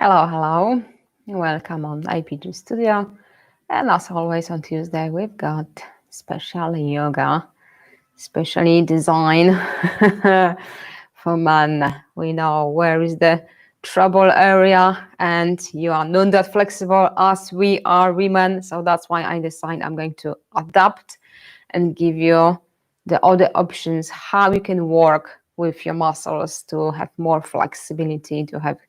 Hello, hello. Welcome on APG.STUDIO. And as always on Tuesday, we've got special yoga, specially designed for men. We know where is the trouble area, and you are not that flexible as we are women. So that's why I decided I'm going to adapt and give you the other options, how you can work with your muscles to have more flexibility, to have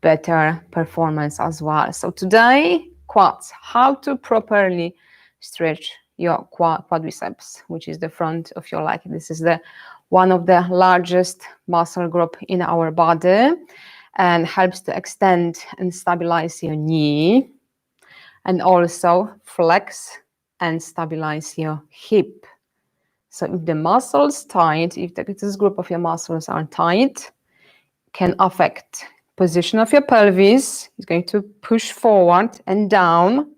better performance as well. So today, quads, how to properly stretch your quadriceps, which is the front of your leg. This is the one of the largest muscle group in our body and helps to extend and stabilize your knee and also flex and stabilize your hip. So if the muscles tight, if this group of your muscles are tight, can affect position of your pelvis. It's going to push forward and down,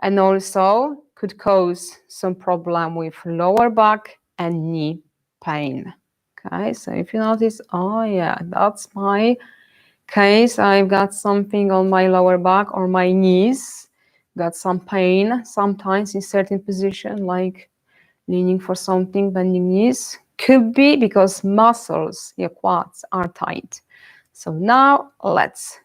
and also could cause some problem with lower back and knee pain. Okay, so if you notice, oh yeah, that's my case. I've got something on my lower back or my knees, got some pain sometimes in certain position, like leaning for something, bending knees. Could be because muscles, your quads, are tight. So now let's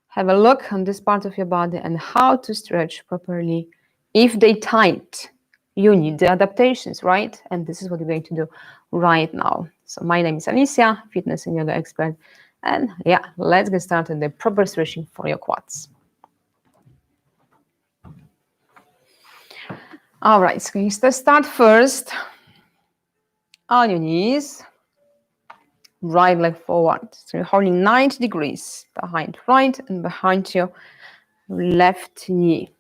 have a look on this part of your body and how to stretch properly. If they tight, you need the adaptations, right? And this is what we're going to do right now. So my name is Alicia, fitness and yoga expert. And yeah, let's get started the proper stretching for your quads. All right, so you start first on your knees. Right leg forward. So you're holding 90 degrees behind right and behind your left knee.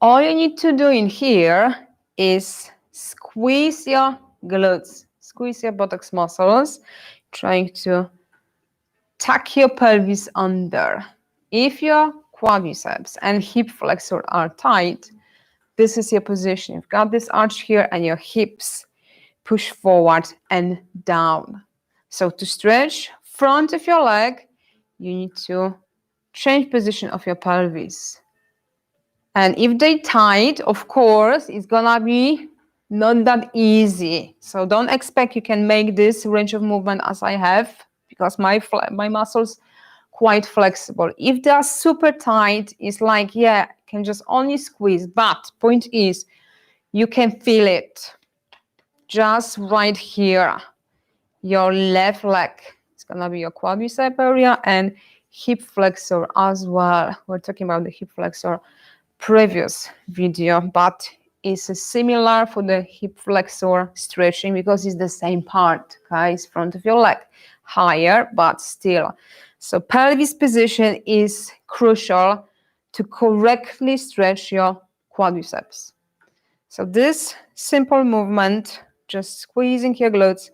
All you need to do in here is squeeze your glutes, squeeze your buttocks muscles, trying to tuck your pelvis under. If your quadriceps and hip flexor are tight, this is your position. You've got this arch here and your hips push forward and down. So to stretch front of your leg, you need to change position of your pelvis. And if they tight, of course, it's gonna be not that easy. So don't expect you can make this range of movement as I have, because my muscles quite flexible. If they are super tight, it's like, yeah, can just only squeeze. But point is, you can feel it. Just right here, your left leg. It's gonna be your quadricep area and hip flexor as well. We're talking about the hip flexor previous video, but it's similar for the hip flexor stretching because it's the same part, okay? It's front of your leg, higher, but still. So pelvis position is crucial to correctly stretch your quadriceps. So this simple movement, just squeezing your glutes,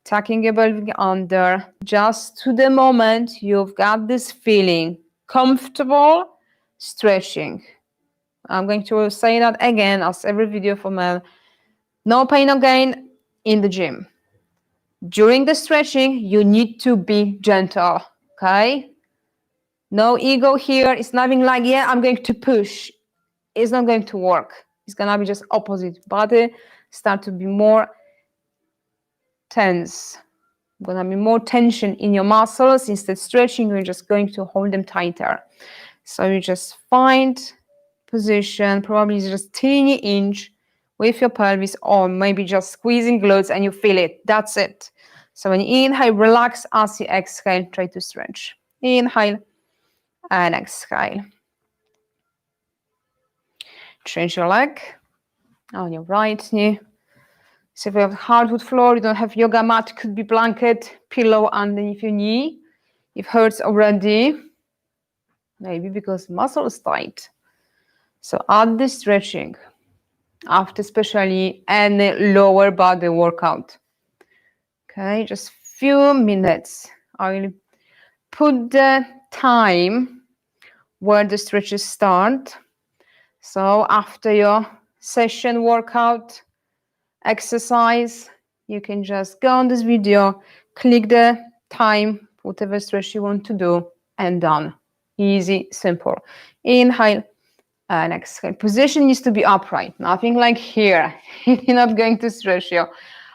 tucking your belly under, just to the moment you've got this feeling, comfortable stretching. I'm going to say that again as every video for men. No pain, no gain in the gym. During the stretching, you need to be gentle, okay? No ego here. It's nothing like, yeah, I'm going to push. It's not going to work. It's gonna be just opposite. Body start to be more tense. Gonna be more tension in your muscles. Instead stretching, you're just going to hold them tighter. So you just find position, probably just teeny inch with your pelvis, or maybe just squeezing glutes and you feel it. That's it. So when you inhale, relax. As you exhale, try to stretch. Inhale and exhale. Change your leg on your right knee. So if you have hardwood floor, you don't have yoga mat, could be blanket, pillow underneath your knee. If it hurts already, maybe because muscle is tight. So add the stretching after especially any lower body workout. Okay, just few minutes. I will put the time where the stretches start. So after your session workout exercise, you can just go on this video, click the time, whatever stretch you want to do, and done. Easy, simple. Inhale and exhale. Position needs to be upright, nothing like here. You're not going to stretch your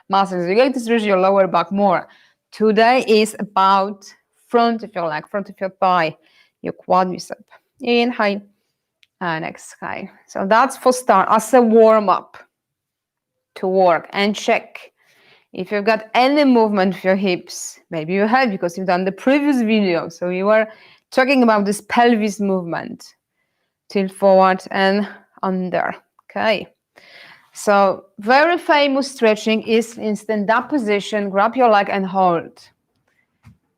muscles. You're going to stretch your lower back more. Today is about front of your leg, front of your thigh, your quadricep. Inhale and exhale. So that's for start, as a warm-up to work and check if you've got any movement with your hips. Maybe you have because you've done the previous video. So you were talking about this pelvis movement. Tilt forward and under. Okay. So very famous stretching is in stand-up position. Grab your leg and hold.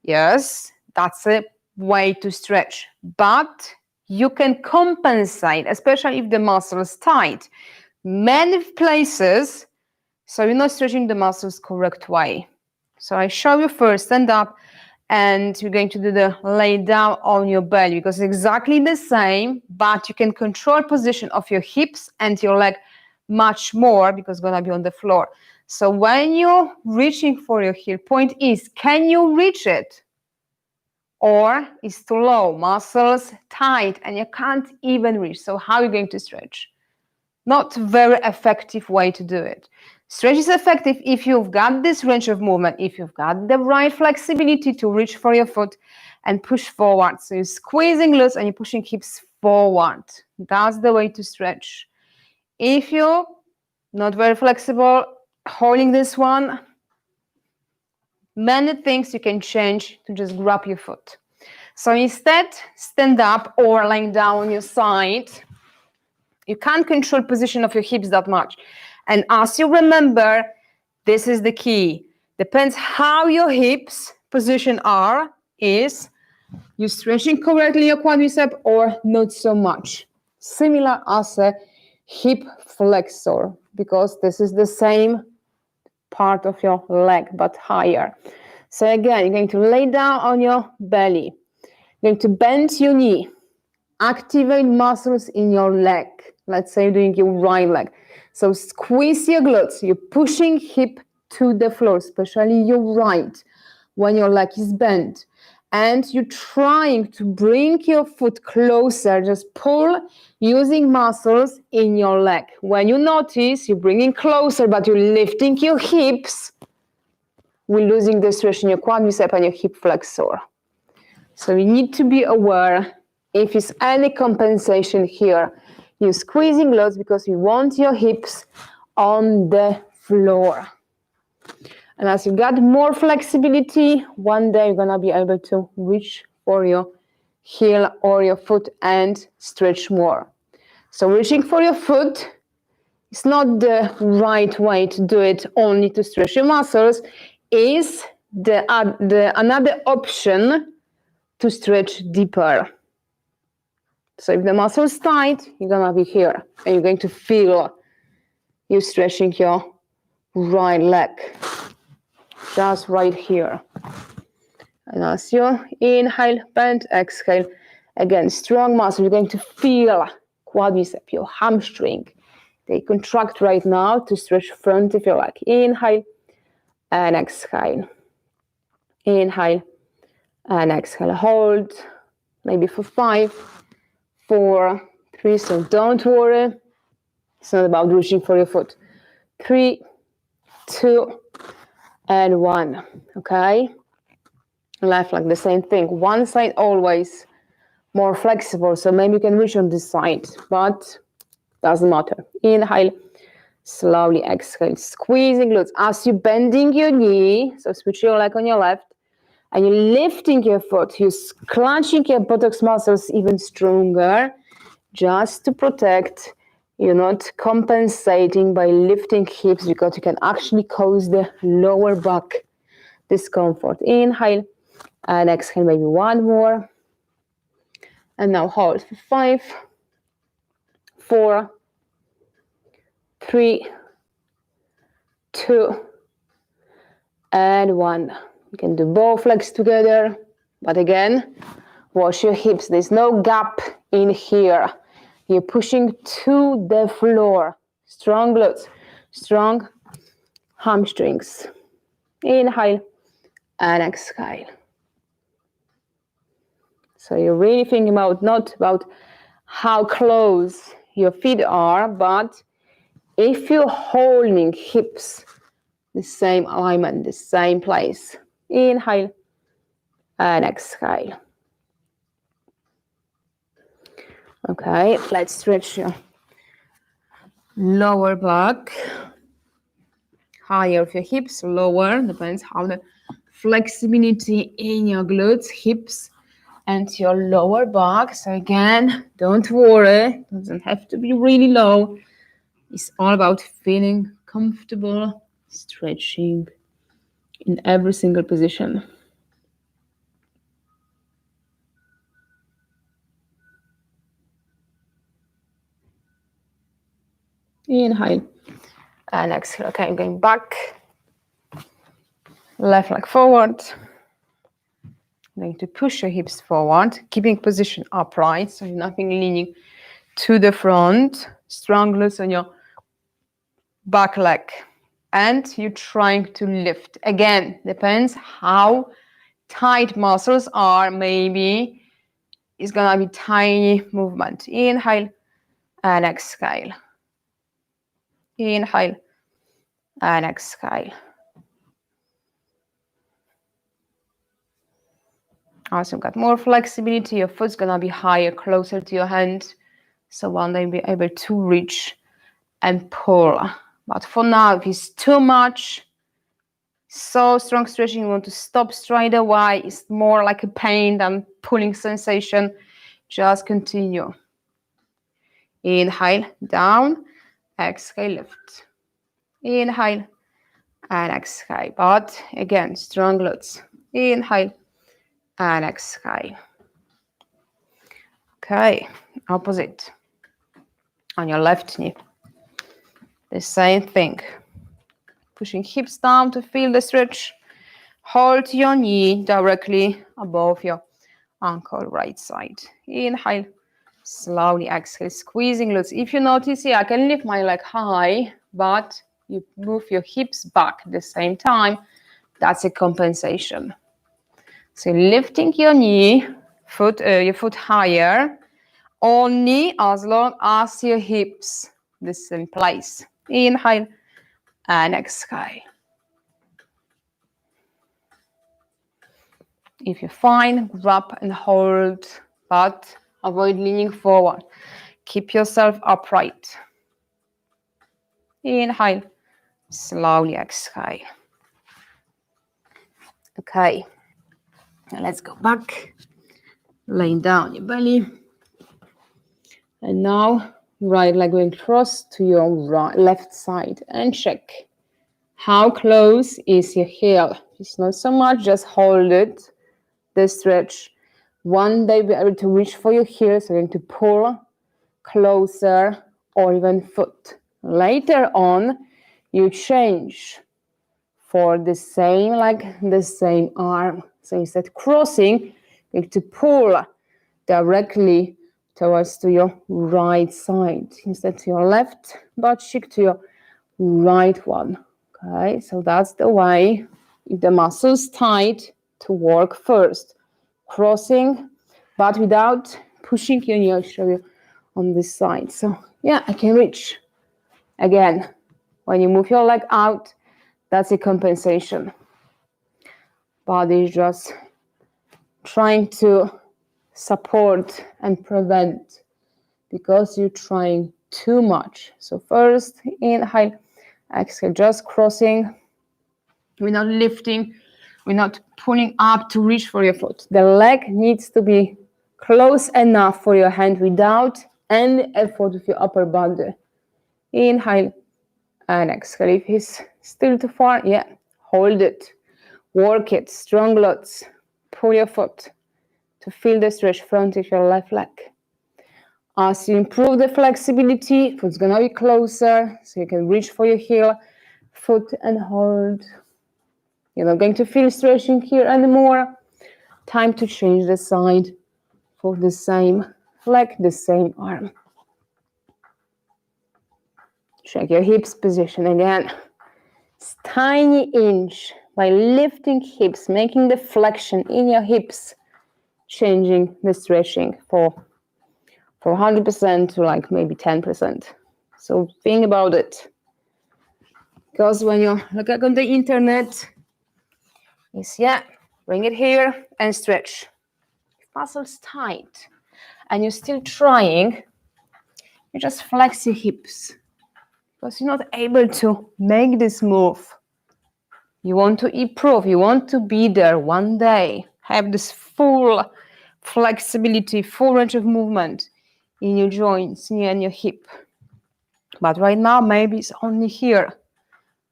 Yes, that's a way to stretch. But you can compensate, especially if the muscle is tight. Many places, so you're not stretching the muscles correct way. So I show you first, stand up, and you're going to do the lay down on your belly because it's exactly the same, but you can control position of your hips and your leg much more because it's going to be on the floor. So when you're reaching for your heel, point is, can you reach it? Or it's too low, muscles tight, and you can't even reach. So how are you going to stretch? Not very effective way to do it. Stretch is effective if you've got this range of movement, if you've got the right flexibility to reach for your foot and push forward. So you're squeezing glutes and you're pushing hips forward. That's the way to stretch. If you're not very flexible, holding this one, many things you can change to just grab your foot. So instead, stand up or lying down on your side. You can't control position of your hips that much. And as you remember, this is the key. Depends how your hips position are, is you stretching correctly your quadricep or not so much. Similar as a hip flexor, because this is the same part of your leg, but higher. So again, you're going to lay down on your belly. You're going to bend your knee. Activate muscles in your leg. Let's say you're doing your right leg. So squeeze your glutes. You're pushing hip to the floor, especially your right, when your leg is bent. And you're trying to bring your foot closer. Just pull using muscles in your leg. When you notice you're bringing closer, but you're lifting your hips, we're losing the stretch in your quadricep and your hip flexor. So you need to be aware if it's any compensation here. You're squeezing glutes because you want your hips on the floor. And as you got more flexibility, one day you're going to be able to reach for your heel or your foot and stretch more. So reaching for your foot is not the right way to do it only to stretch your muscles. Is the another option to stretch deeper. So if the muscle is tight, you're going to be here. And you're going to feel you stretching your right leg. Just right here. And as you inhale, bend, exhale. Again, strong muscle. You're going to feel quadricep, your hamstring. They contract right now to stretch front of your leg. Inhale and exhale. Inhale and exhale. Hold maybe for 5, 4, 3. So don't worry. It's not about reaching for your foot. 3, 2, and 1. Okay? Left leg, the same thing. One side always more flexible. So maybe you can reach on this side, but doesn't matter. Inhale, slowly exhale. Squeezing glutes. As you're bending your knee, so switch your leg on your left, and you're lifting your foot, you're clenching your buttocks muscles even stronger, just to protect. You're not compensating by lifting hips because you can actually cause the lower back discomfort. Inhale and exhale, maybe one more. And now hold for 5, 4, 3, 2, and 1. You can do both legs together, but again, watch your hips. There's no gap in here. You're pushing to the floor. Strong glutes, strong hamstrings. Inhale and exhale. So you're really thinking about not about how close your feet are, but if you're holding hips, the same alignment, the same place. Inhale and exhale. Okay, let's stretch your lower back. Higher of your hips, lower, depends how the flexibility in your glutes, hips, and your lower back. So again, don't worry, it doesn't have to be really low. It's all about feeling comfortable, stretching in every single position. Inhale and exhale. Okay, I'm going back. Left leg forward. I'm going to push your hips forward, keeping position upright, so you're nothing leaning to the front. Strong glutes on your back leg. And you're trying to lift. Again, depends how tight muscles are. Maybe it's gonna be tiny movement. Inhale and exhale. Inhale and exhale. Also got more flexibility. Your foot's gonna be higher, closer to your hand. So one day you'll be able to reach and pull. But for now, if it's too much, so strong stretching, you want to stop straight away. It's more like a pain than pulling sensation. Just continue. Inhale, down, exhale, lift. Inhale and exhale. But again, strong glutes. Inhale and exhale. Okay, opposite. On your left knee. The same thing. Pushing hips down to feel the stretch. Hold your knee directly above your ankle, right side. Inhale, slowly exhale, squeezing glutes. If you notice here, I can lift my leg high, but you move your hips back at the same time. That's a compensation. So lifting your knee, your foot higher, only as long as your hips the same place. Inhale and exhale. If you're fine, grab and hold, but avoid leaning forward. Keep yourself upright. Inhale, slowly exhale. Okay, now let's go back. Laying down your belly. And now, right leg going cross to your left side and check. How close is your heel? It's not so much, just hold it. The stretch. One day be able to reach for your heel, so you're going to pull closer or even foot. Later on, you change for the same leg, the same arm. So instead crossing, you're going to pull directly towards to your right side. Instead to your left butt cheek to your right one. Okay, so that's the way, if the muscles tight, to work first. Crossing, but without pushing your knee. I'll show you on this side. So yeah, I can reach. Again, when you move your leg out, that's a compensation. Body is just trying to support and prevent because you're trying too much. So first, inhale, exhale, just crossing. We're not lifting. We're not pulling up to reach for your foot. The leg needs to be close enough for your hand without any effort with your upper body. Inhale and exhale. If it's still too far, yeah, hold it. Work it. Strong glutes. Pull your foot to feel the stretch front of your left leg. As you improve the flexibility, foot's gonna be closer, so you can reach for your heel, foot and hold. You're not going to feel stretching here anymore. Time to change the side for the same leg, the same arm. Check your hips position again. It's tiny inch by lifting hips, making the flexion in your hips. changing the stretching for 100% to like maybe 10%. So think about it. Because when you look on the internet, is bring it here and stretch. If muscles tight and you're still trying, you just flex your hips because you're not able to make this move. You want to improve, you want to be there one day, have this full flexibility, full range of movement in your joints and your hip. But right now, maybe it's only here.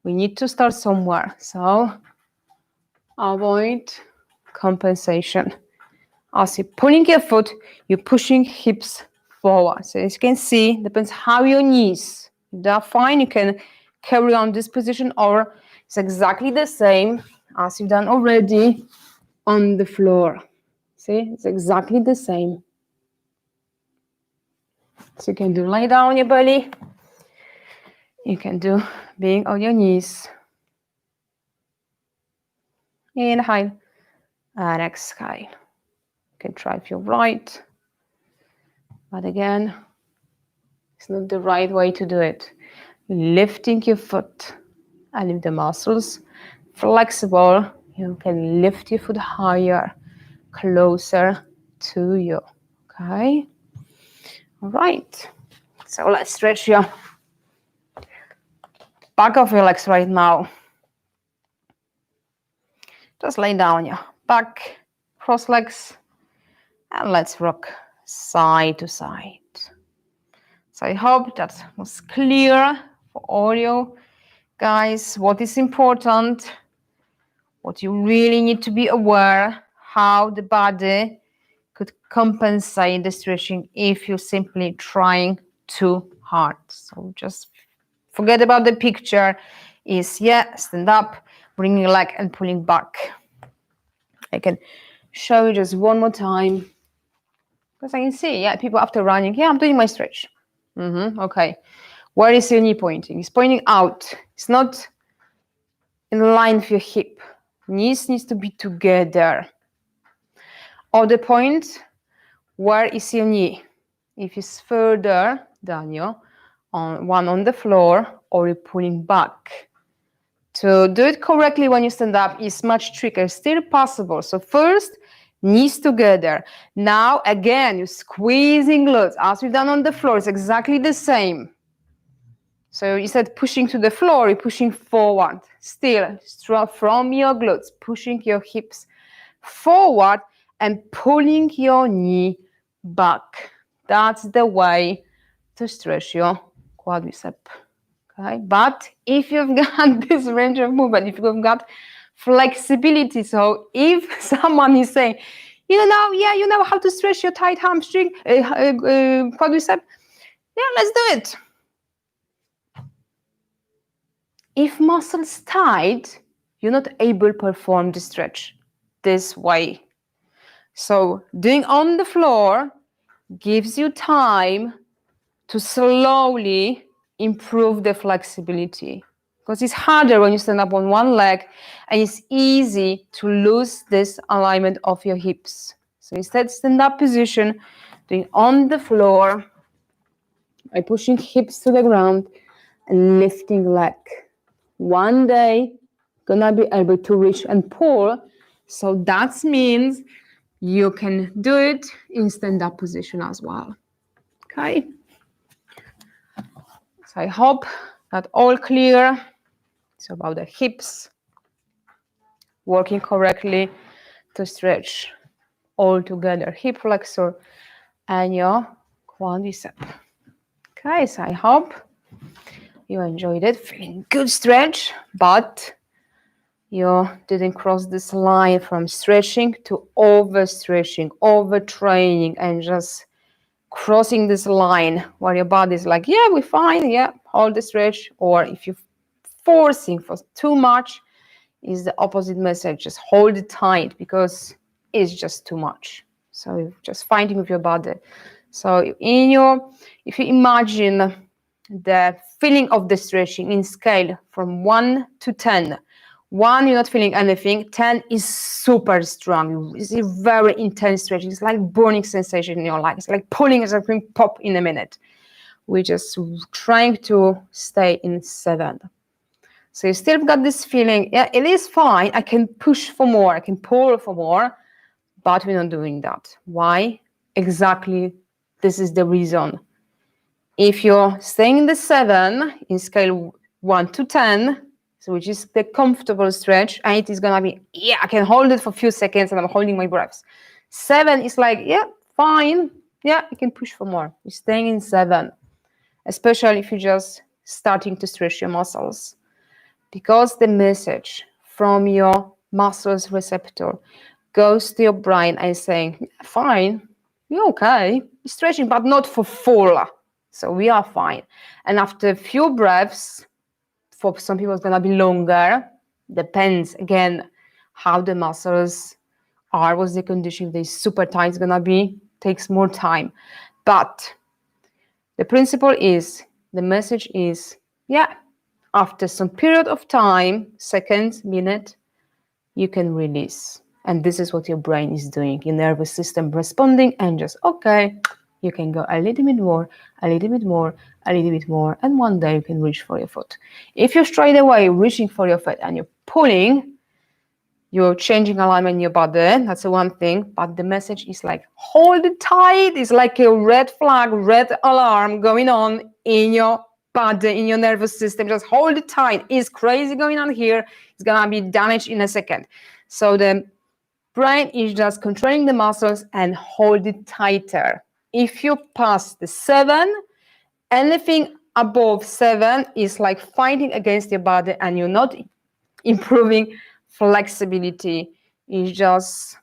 We need to start somewhere. So avoid compensation. As you're pulling your foot, you're pushing hips forward. So as you can see, depends how your knees. If they're fine, you can carry on this position, or it's exactly the same as you've done already on the floor. See, it's exactly the same. So you can do lay down on your belly. You can do being on your knees. Inhale and exhale. You can try if you're right. But again, it's not the right way to do it. Lifting your foot and if the muscles flexible, you can lift your foot higher, closer to you. Okay? All right. So let's stretch your back of your legs right now. Just lay down on your back, cross legs, and let's rock side to side. So I hope that was clear for all you guys. What is important, what you really need to be aware, how the body could compensate the stretching if you're simply trying too hard. So just forget about the picture. Is stand up, bringing your leg and pulling back. I can show you just one more time. Because I can see, people after running, I'm doing my stretch. Okay. Where is your knee pointing? It's pointing out. It's not in line with your hip. Knees needs to be together. Other point, where is your knee? If it's further down one on the floor, or you're pulling back. To do it correctly when you stand up is much trickier, still possible. So first, knees together. Now, again, you're squeezing glutes. As we've done on the floor, it's exactly the same. So instead of pushing to the floor, you're pushing forward. Still, from your glutes, pushing your hips forward and pulling your knee back. That's the way to stretch your quadricep. Okay? But if you've got this range of movement, if you've got flexibility, so if someone is saying, you know how to stretch your tight hamstring, quadricep, let's do it. If muscles tight, you're not able to perform the stretch this way. So doing on the floor gives you time to slowly improve the flexibility. Because it's harder when you stand up on one leg, and it's easy to lose this alignment of your hips. So instead, stand up position, doing on the floor, by pushing hips to the ground and lifting leg. One day, gonna be able to reach and pull. So that means you can do it in stand-up position as well. Okay. So I hope that all clear. It's about the hips working correctly to stretch all together, hip flexor and your quadricep. Okay, so I hope you enjoyed it. Feeling good stretch, but you didn't cross this line from stretching to overstretching, overtraining, and just crossing this line where your body's like, we're fine, hold the stretch. Or if you're forcing for too much, is the opposite message. Just hold it tight because it's just too much. So you're just fighting with your body. So if you imagine the feeling of the stretching in scale from 1 to 10, 1, you're not feeling anything. 10 is super strong. It's a very intense stretch. It's like burning sensation in your leg. It's like pulling something pop in a minute. We're just trying to stay in 7. So you still got this feeling, yeah, it is fine. I can push for more. I can pull for more, but we're not doing that. Why? Exactly, this is the reason. If you're staying in the 7 in scale 1 to 10, so which is the comfortable stretch, 8 is gonna be, yeah, I can hold it for a few seconds and I'm holding my breaths. 7 is like, yeah, fine, yeah, I can push for more. You're staying in 7, especially if you're just starting to stretch your muscles, because the message from your muscles receptor goes to your brain and saying, fine, you're okay, you're stretching, but not for full. So we are fine. And after a few breaths, for some people it's going to be longer. Depends, again, how the muscles are, what's the condition. If they're super tight, it's going to be, takes more time. But the principle is, the message is, yeah, after some period of time, seconds, minute, you can release. And this is what your brain is doing, your nervous system responding and just, okay, you can go a little bit more, a little bit more, a little bit more, and one day you can reach for your foot. If you're straight away reaching for your foot and you're pulling, you're changing alignment in your body, that's the one thing, but the message is like, hold it tight. It's like a red flag, red alarm going on in your body, in your nervous system. Just hold it tight. It's crazy going on here. It's gonna be damaged in a second. So the brain is just controlling the muscles and hold it tighter. If you pass the 7, anything above 7 is like fighting against your body and you're not improving flexibility. Is just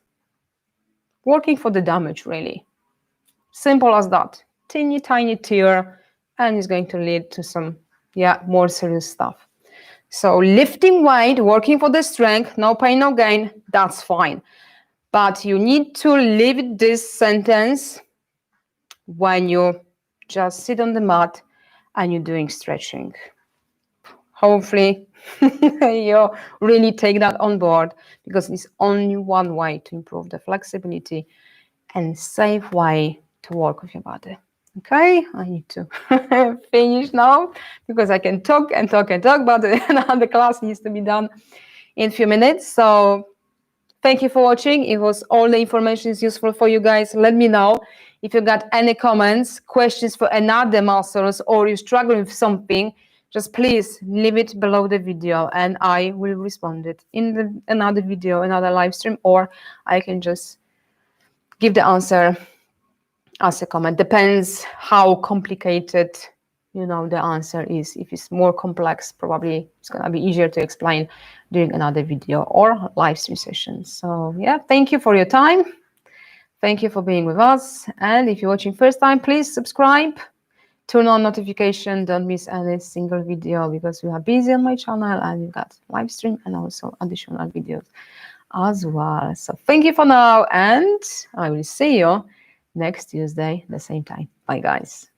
working for the damage, really. Simple as that. Teeny tiny tear, and it's going to lead to some, yeah, more serious stuff. So lifting weight, working for the strength, no pain, no gain, that's fine. But you need to leave this sentence when you just sit on the mat and you're doing stretching. Hopefully you really take that on board, because it's only one way to improve the flexibility and safe way to work with your body. Okay, I need to finish now because I can talk and talk and talk, but the class needs to be done in a few minutes. So thank you for watching. If all the information is useful for you guys, let me know. If you got any comments, questions for another muscles, or you're struggling with something, just please leave it below the video and I will respond it in another video, another live stream, or I can just give the answer as a comment. Depends how complicated, the answer is. If it's more complex, probably it's going to be easier to explain during another video or live stream session. So yeah, thank you for your time. Thank you for being with us. And if you're watching first time, please subscribe, turn on notification, don't miss any single video, because we are busy on my channel and you've got live stream and also additional videos as well. So thank you for now, and I will see you next Tuesday, the same time. Bye, guys.